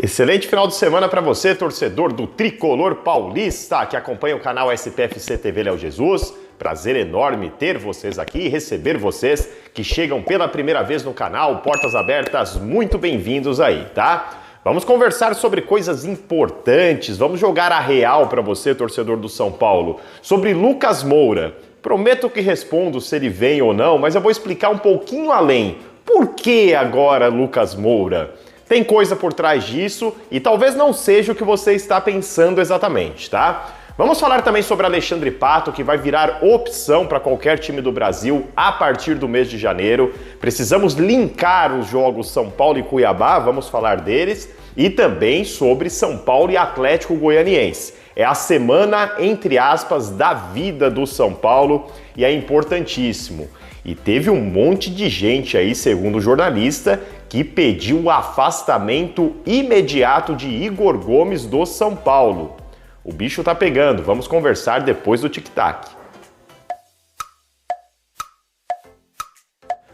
Excelente final de semana para você, torcedor do Tricolor Paulista, que acompanha o canal SPFC TV Léo Jesus. Prazer enorme ter vocês aqui e receber vocês que chegam pela primeira vez no canal. Portas abertas, muito bem-vindos aí, tá? Vamos conversar sobre coisas importantes, vamos jogar a real para você, torcedor do São Paulo, sobre Lucas Moura. Prometo que respondo se ele vem ou não, mas eu vou explicar um pouquinho além. Por que agora Lucas Moura? Tem coisa por trás disso e talvez não seja o que você está pensando exatamente, tá? Vamos falar também sobre Alexandre Pato, que vai virar opção para qualquer time do Brasil a partir do mês de janeiro. Precisamos linkar os jogos São Paulo e Cuiabá, vamos falar deles, e também sobre São Paulo e Atlético Goianiense. É a semana, entre aspas, da vida do São Paulo e é importantíssimo. E teve um monte de gente aí, segundo o jornalista, que pediu o afastamento imediato de Igor Gomes do São Paulo. O bicho tá pegando, vamos conversar depois do tic-tac.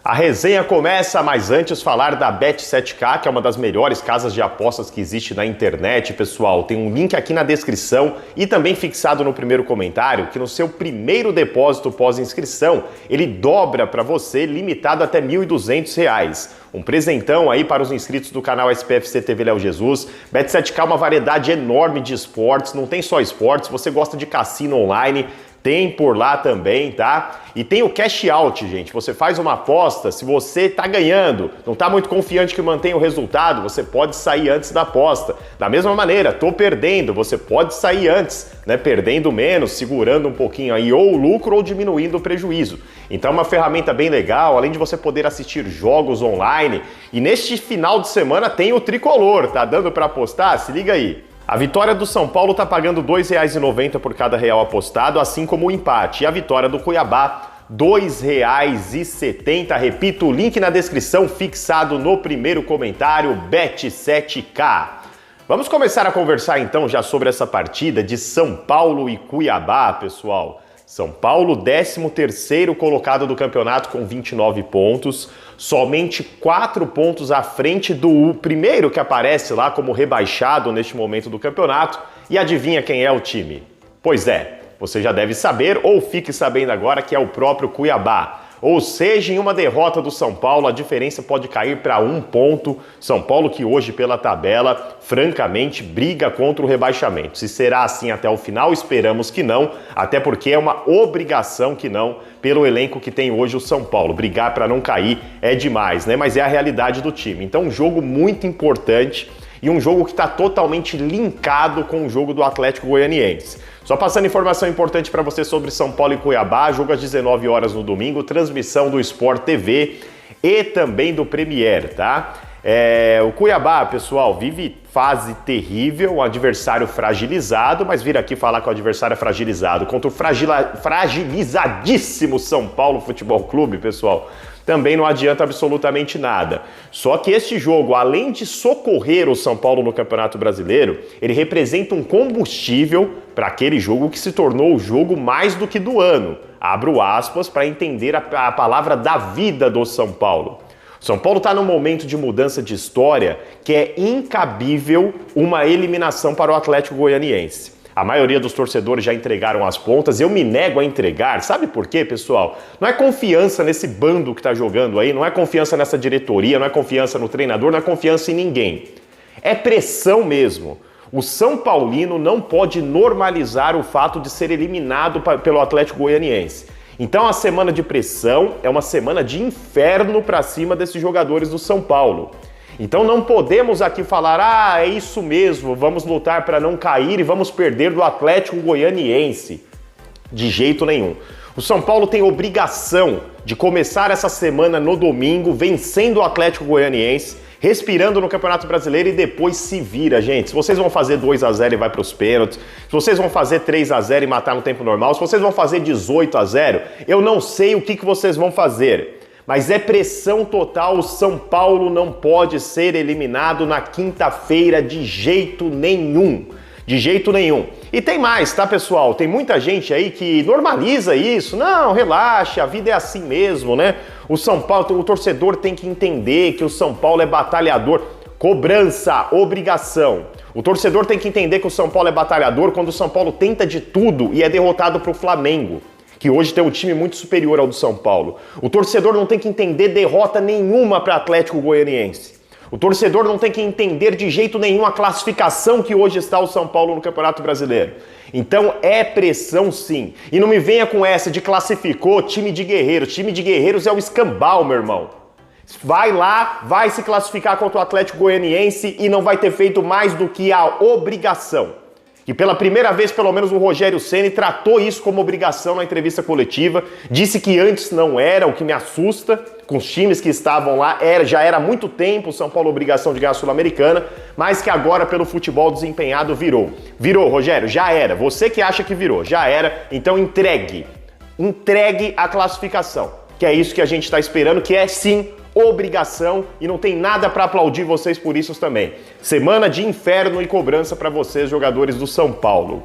A resenha começa, mas antes falar da Bet7k, que é uma das melhores casas de apostas que existe na internet, pessoal. Tem um link aqui na descrição e também fixado no primeiro comentário que no seu primeiro depósito pós-inscrição, ele dobra para você, limitado até R$ 1.200. Um presentão aí para os inscritos do canal SPFC TV Léo Jesus. Bet7k é uma variedade enorme de esportes, não tem só esportes, você gosta de cassino online, tem por lá também, tá? E tem o cash out, gente. Você faz uma aposta, se você tá ganhando, não tá muito confiante que mantenha o resultado, você pode sair antes da aposta. Da mesma maneira, tô perdendo, você pode sair antes, né? Perdendo menos, segurando um pouquinho aí ou o lucro ou diminuindo o prejuízo. Então é uma ferramenta bem legal, além de você poder assistir jogos online. E neste final de semana tem o Tricolor, tá dando para apostar? Se liga aí. A vitória do São Paulo está pagando R$ 2,90 por cada real apostado, assim como o empate. E a vitória do Cuiabá, R$ 2,70. Repito, o link na descrição fixado no primeiro comentário, Bet7k. Vamos começar a conversar então já sobre essa partida de São Paulo e Cuiabá, pessoal. São Paulo, 13º colocado do campeonato com 29 pontos, somente 4 pontos à frente do primeiro que aparece lá como rebaixado neste momento do campeonato. E adivinha quem é o time? Pois é, você já deve saber ou fique sabendo agora que é o próprio Cuiabá. Ou seja, em uma derrota do São Paulo, a diferença pode cair para 1 ponto. São Paulo que hoje, pela tabela, francamente, briga contra o rebaixamento. Se será assim até o final, esperamos que não, até porque é uma obrigação que não, pelo elenco que tem hoje o São Paulo. Brigar para não cair é demais, né? Mas é a realidade do time. Então, um jogo muito importante e um jogo que está totalmente linkado com o jogo do Atlético Goianiense. Só passando informação importante para você sobre São Paulo e Cuiabá, jogo às 19 horas no domingo, transmissão do Sport TV e também do Premier, tá? O Cuiabá, pessoal, vive fase terrível, um adversário fragilizado, mas vir aqui falar que o adversário é fragilizado contra o fragilizadíssimo São Paulo Futebol Clube, pessoal, também não adianta absolutamente nada. Só que este jogo, além de socorrer o São Paulo no Campeonato Brasileiro, ele representa um combustível para aquele jogo que se tornou o jogo mais do que do ano. Abro aspas para entender a palavra da vida do São Paulo. São Paulo está num momento de mudança de história que é incabível uma eliminação para o Atlético Goianiense. A maioria dos torcedores já entregaram as pontas, eu me nego a entregar. Sabe por quê, pessoal? Não é confiança nesse bando que está jogando aí, não é confiança nessa diretoria, não é confiança no treinador, não é confiança em ninguém. É pressão mesmo. O São Paulino não pode normalizar o fato de ser eliminado pelo Atlético Goianiense. Então a semana de pressão é uma semana de inferno para cima desses jogadores do São Paulo. Então não podemos aqui falar, é isso mesmo, vamos lutar para não cair e vamos perder do Atlético Goianiense. De jeito nenhum. O São Paulo tem obrigação de começar essa semana no domingo, vencendo o Atlético Goianiense, respirando no Campeonato Brasileiro e depois se vira, gente. Se vocês vão fazer 2-0 e vai para os pênaltis, se vocês vão fazer 3-0 e matar no tempo normal, se vocês vão fazer 18-0, eu não sei o que vocês vão fazer. Mas é pressão total, o São Paulo não pode ser eliminado na quinta-feira de jeito nenhum. De jeito nenhum. E tem mais, tá, pessoal? Tem muita gente aí que normaliza isso. Não, relaxa, a vida é assim mesmo, né? O São Paulo, o torcedor tem que entender que o São Paulo é batalhador. Cobrança, obrigação. O torcedor tem que entender que o São Paulo é batalhador quando o São Paulo tenta de tudo e é derrotado pro Flamengo, que hoje tem um time muito superior ao do São Paulo. O torcedor não tem que entender derrota nenhuma para Atlético Goianiense. O torcedor não tem que entender de jeito nenhum a classificação que hoje está o São Paulo no Campeonato Brasileiro. Então é pressão sim. E não me venha com essa de classificou time de guerreiros. Time de guerreiros é o escambau, meu irmão. Vai lá, vai se classificar contra o Atlético Goianiense e não vai ter feito mais do que a obrigação. E pela primeira vez, pelo menos, o Rogério Ceni tratou isso como obrigação na entrevista coletiva. Disse que antes não era, o que me assusta, com os times que estavam lá, já era há muito tempo o São Paulo obrigação de ganhar a Sul-Americana, mas que agora, pelo futebol desempenhado, virou. Virou, Rogério, já era. Você que acha que virou, já era. Então entregue a classificação, que é isso que a gente está esperando, que é sim obrigação e não tem nada para aplaudir vocês por isso também. Semana de inferno e cobrança para vocês, jogadores do São Paulo.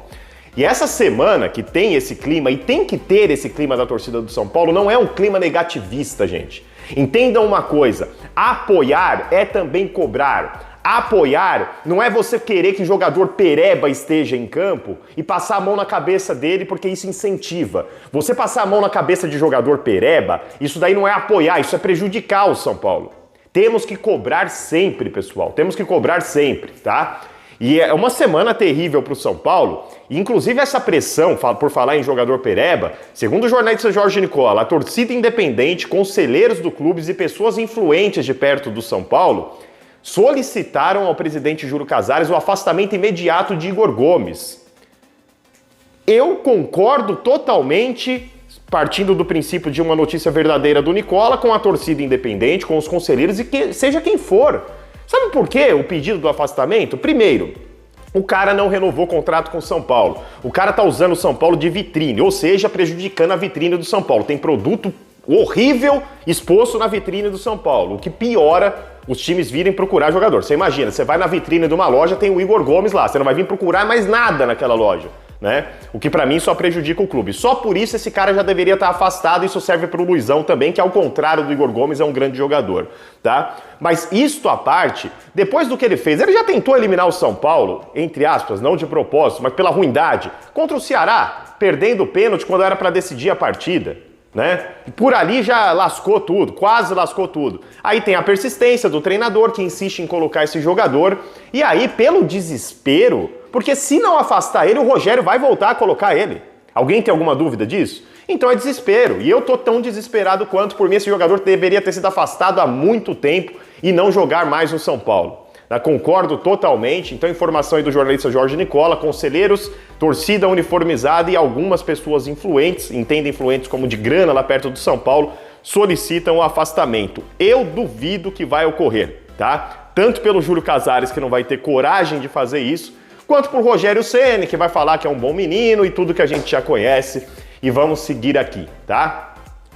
E essa semana que tem esse clima, e tem que ter esse clima da torcida do São Paulo, não é um clima negativista, gente. Entendam uma coisa, apoiar é também cobrar. Apoiar não é você querer que o jogador pereba esteja em campo e passar a mão na cabeça dele porque isso incentiva. Você passar a mão na cabeça de jogador pereba, isso daí não é apoiar, isso é prejudicar o São Paulo. Temos que cobrar sempre, pessoal, temos que cobrar sempre, tá? E é uma semana terrível para o São Paulo, e inclusive essa pressão, por falar em jogador pereba, segundo o jornalista Jorge Nicola, a torcida independente, conselheiros do clube e pessoas influentes de perto do São Paulo solicitaram ao presidente Júlio Casares o afastamento imediato de Igor Gomes. Eu concordo totalmente, partindo do princípio de uma notícia verdadeira do Nicola, com a torcida independente, com os conselheiros e que seja quem for. Sabe por quê o pedido do afastamento? Primeiro, o cara não renovou o contrato com o São Paulo. O cara tá usando o São Paulo de vitrine, ou seja, prejudicando a vitrine do São Paulo. Tem produto horrível exposto na vitrine do São Paulo, o que piora os times virem procurar jogador. Você imagina, você vai na vitrine de uma loja, tem o Igor Gomes lá, você não vai vir procurar mais nada naquela loja, né? O que pra mim só prejudica o clube. Só por isso esse cara já deveria estar afastado, isso serve pro Luizão também, que ao contrário do Igor Gomes é um grande jogador, tá? Mas isto à parte, depois do que ele fez, ele já tentou eliminar o São Paulo, entre aspas, não de propósito, mas pela ruindade, contra o Ceará, perdendo o pênalti quando era pra decidir a partida, né? E por ali já lascou tudo, quase lascou tudo. Aí tem a persistência do treinador que insiste em colocar esse jogador, e aí pelo desespero, porque se não afastar ele, o Rogério vai voltar a colocar ele. Alguém tem alguma dúvida disso? Então é desespero, e eu tô tão desesperado quanto. Por mim esse jogador deveria ter sido afastado há muito tempo e não jogar mais no São Paulo. Concordo totalmente. Então, informação aí do jornalista Jorge Nicola, conselheiros, torcida uniformizada e algumas pessoas influentes, entendem influentes como de grana lá perto do São Paulo, solicitam o afastamento. Eu duvido que vai ocorrer, tá? Tanto pelo Júlio Casares, que não vai ter coragem de fazer isso, quanto por Rogério Ceni, que vai falar que é um bom menino e tudo que a gente já conhece. E vamos seguir aqui, tá?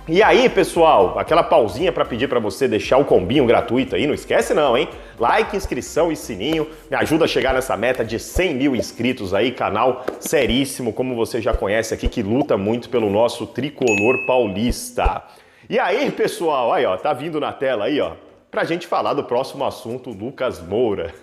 E aí, pessoal, aquela pausinha para pedir para você deixar o combinho gratuito aí, não esquece não, hein? Like, inscrição e sininho, me ajuda a chegar nessa meta de 100 mil inscritos aí, canal seríssimo, como você já conhece aqui, que luta muito pelo nosso tricolor paulista. E aí, pessoal, aí ó, tá vindo na tela aí, ó, pra gente falar do próximo assunto, Lucas Moura.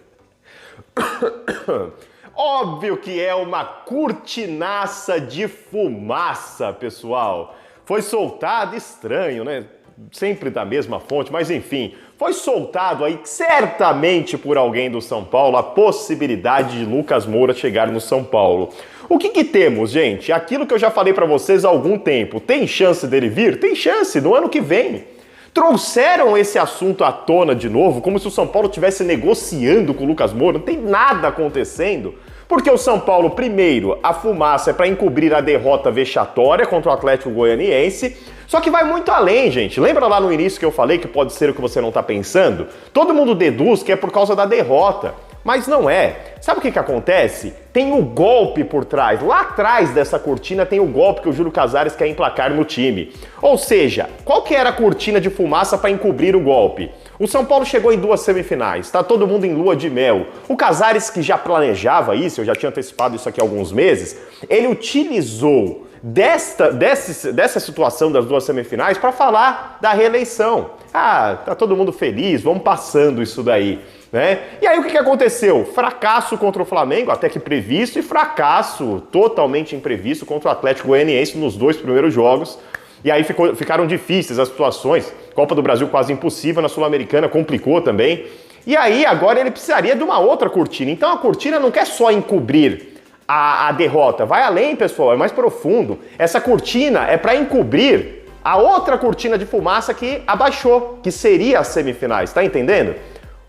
Óbvio que é uma cortinaça de fumaça, pessoal. Foi soltado, estranho, né? Sempre da mesma fonte, mas enfim, foi soltado aí certamente por alguém do São Paulo a possibilidade de Lucas Moura chegar no São Paulo. O que temos, gente? Aquilo que eu já falei pra vocês há algum tempo. Tem chance dele vir? Tem chance, no ano que vem. Trouxeram esse assunto à tona de novo, como se o São Paulo estivesse negociando com o Lucas Moura. Não tem nada acontecendo. Porque o São Paulo, primeiro, a fumaça é para encobrir a derrota vexatória contra o Atlético Goianiense, só que vai muito além, gente. Lembra lá no início que eu falei que pode ser o que você não está pensando? Todo mundo deduz que é por causa da derrota, mas não é. Sabe o que acontece? Tem o golpe por trás. Lá atrás dessa cortina tem o golpe que o Júlio Casares quer emplacar no time. Ou seja, qual que era a cortina de fumaça para encobrir o golpe? O São Paulo chegou em 2 semifinais, tá todo mundo em lua de mel. O Casares, que já planejava isso, eu já tinha antecipado isso aqui há alguns meses, ele utilizou dessa situação das 2 semifinais para falar da reeleição. Ah, tá todo mundo feliz, vamos passando isso daí, né? E aí o que aconteceu? Fracasso contra o Flamengo, até que previsto, e fracasso totalmente imprevisto contra o Atlético Goianiense nos 2 primeiros jogos. E aí ficaram difíceis as situações. Copa do Brasil quase impossível, na Sul-Americana complicou também. E aí agora ele precisaria de uma outra cortina. Então a cortina não quer só encobrir a derrota, vai além, pessoal, é mais profundo. Essa cortina é para encobrir a outra cortina de fumaça que abaixou, que seria as semifinais, tá entendendo?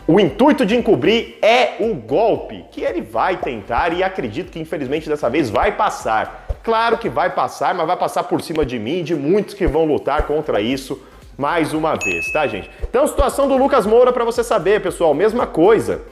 O intuito de encobrir é o golpe, que ele vai tentar e acredito que infelizmente dessa vez vai passar. Claro que vai passar, mas vai passar por cima de mim e de muitos que vão lutar contra isso mais uma vez, tá, gente? Então, situação do Lucas Moura para você saber, pessoal, mesma coisa.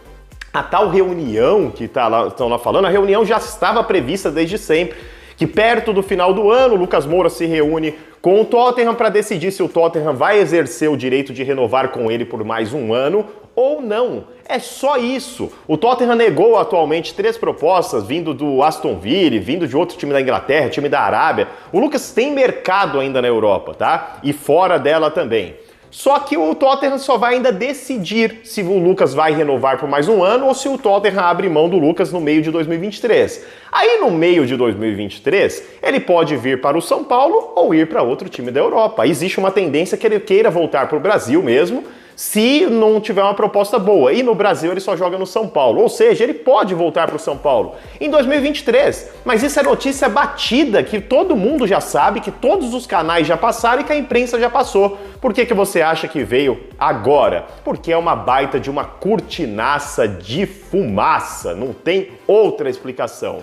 A tal reunião que estão lá falando, a reunião já estava prevista desde sempre, que perto do final do ano, o Lucas Moura se reúne com o Tottenham para decidir se o Tottenham vai exercer o direito de renovar com ele por mais um ano ou não. É só isso. O Tottenham negou atualmente 3 propostas, vindo do Aston Villa, vindo de outro time da Inglaterra, time da Arábia. O Lucas tem mercado ainda na Europa, tá? E fora dela também. Só que o Tottenham só vai ainda decidir se o Lucas vai renovar por mais um ano ou se o Tottenham abre mão do Lucas no meio de 2023. Aí no meio de 2023, ele pode vir para o São Paulo ou ir para outro time da Europa. Existe uma tendência que ele queira voltar para o Brasil mesmo, se não tiver uma proposta boa. E no Brasil ele só joga no São Paulo. Ou seja, ele pode voltar para o São Paulo em 2023. Mas isso é notícia batida, que todo mundo já sabe, que todos os canais já passaram e que a imprensa já passou. Por que você acha que veio agora? Porque é uma baita de uma cortinaça de fumaça. Não tem outra explicação.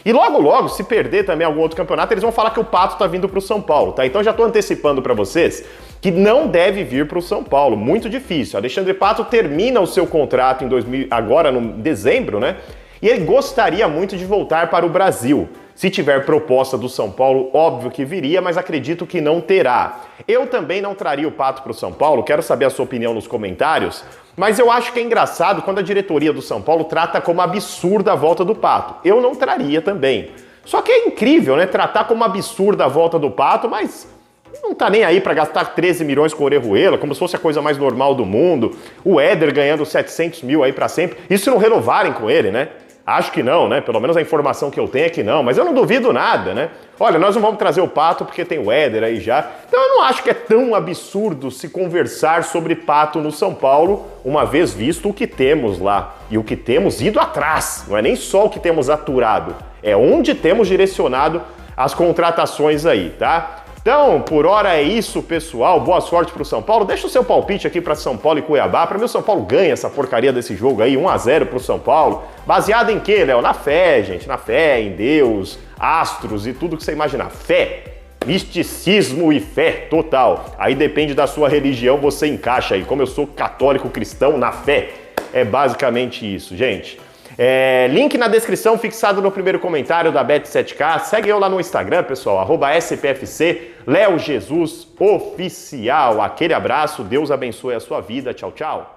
E logo, logo, se perder também algum outro campeonato, eles vão falar que o Pato tá vindo pro São Paulo, tá? Então já tô antecipando para vocês que não deve vir pro São Paulo, muito difícil. Alexandre Pato termina o seu contrato agora no dezembro, né? E ele gostaria muito de voltar para o Brasil. Se tiver proposta do São Paulo, óbvio que viria, mas acredito que não terá. Eu também não traria o Pato pro São Paulo, quero saber a sua opinião nos comentários. Mas eu acho que é engraçado quando a diretoria do São Paulo trata como absurda a volta do Pato. Eu não traria também. Só que é incrível, né? Tratar como absurda a volta do Pato, mas não tá nem aí pra gastar 13 milhões com o Orejuela, como se fosse a coisa mais normal do mundo. O Éder ganhando 700 mil aí pra sempre. E se não renovarem com ele, né? Acho que não, né? Pelo menos a informação que eu tenho é que não, mas eu não duvido nada, né? Olha, nós não vamos trazer o Pato porque tem o Éder aí já. Então eu não acho que é tão absurdo se conversar sobre Pato no São Paulo, uma vez visto o que temos lá. E o que temos ido atrás, não é nem só o que temos aturado, é onde temos direcionado as contratações aí, tá? Então, por hora é isso, pessoal. Boa sorte pro São Paulo. Deixa o seu palpite aqui para São Paulo e Cuiabá. Para mim, o São Paulo ganha essa porcaria desse jogo aí, 1-0 pro São Paulo. Baseado em quê, Léo? Na fé, gente. Na fé, em Deus, astros e tudo que você imaginar. Fé, misticismo e fé total. Aí depende da sua religião, você encaixa aí. Como eu sou católico cristão, na fé. É basicamente isso, gente. Link na descrição, fixado no primeiro comentário da Bet7k. Segue eu lá no Instagram, pessoal, @SPFC, Léo Jesus Oficial. Aquele abraço, Deus abençoe a sua vida. Tchau, tchau.